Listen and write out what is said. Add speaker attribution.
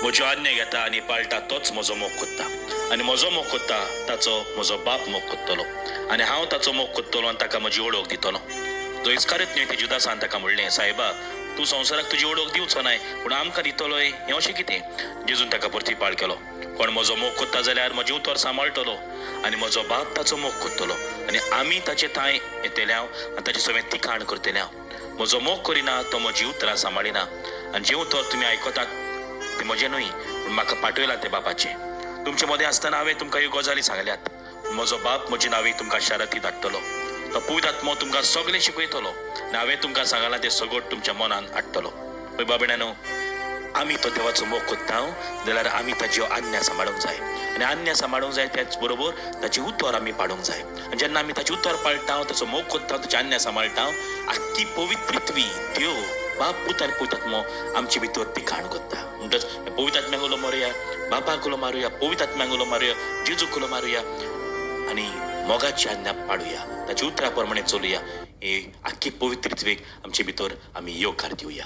Speaker 1: म्हज्यो आज्ञा घेता आनी पाळटा तोच म्हजो मोग कोत्ता आनी म्हजो मोग कोत्ता ताचो म्हजो बाप मोग कोत्तलो आनी हांव ताचो मोग कोत्तलो आनी ताका म्हजी ओळख दितलो. जो इस्कारियोत न्ही ते जुदासान ताका म्हणलें, सायबा तूं संवसाराक तुजी ओळख दिवचो नाय पूण आमकां दितलोय हें अशें कितें? जेजून ताका प्रतिपाळ केलो, कोण म्हजो मोग कोत्ता जाल्यार म्हजे उतर सांबाळटलो आनी म्हजो बाप ताचो मोग कोत्तलो आनी आमी ताचे थंय येतले आनी ताचें सगळें तिखाण करतले. म्हजो मोग करिना तो म्हजी उतरां सांबाळिना आनी जे उतर तुमी आयकतात ते म्हजे न्हय पूण म्हाका पाठयला ते बापाचे. तुमचे मदें आसतना हांवें तुमकां ह्यो गजाली सांगल्यात. म्हजो बाप म्हजे नांवे तुमकां शाराती धाडटलो. तो पवित्र आत्मो तुमकां सगळें शिकयतलो आनी हांवें तुमकां सांगलां तें सगळें तुमच्या मनान हाडटलो. पळय बाबड्यानो, आमी तो देवाचो मोग कोत्ता जाल्यार आमी ताच्यो आज्ञा सांबाळूंक जाय आनी आज्ञा सांबाळूंक जाय त्याच बरोबर ताची उतर आमी पाळूंक जाय. आनी जेन्ना आमी ताची उतर पाळटा, ताचो मोग कोत्ता, ताची आज्ञा सांबाळटा, आख्खी पवित्रत्वी देव बाप पूत आनी पवित्र आत्मो आमचे भितर तिखाण कोत्ता. म्हणटच पवित्र आत्म्याक उलो मारुया, बापाक उलो मारुया, पवित्र आत्म्याक उलो मारुया, जेजूक उलो मारुया आनी मोगाची आज्ञा पाळुया, ताची उतरां प्रमाणे चलुया. ही आख्खी पवित्रत्वेक आमचे भितर आमी योगकार दिवया.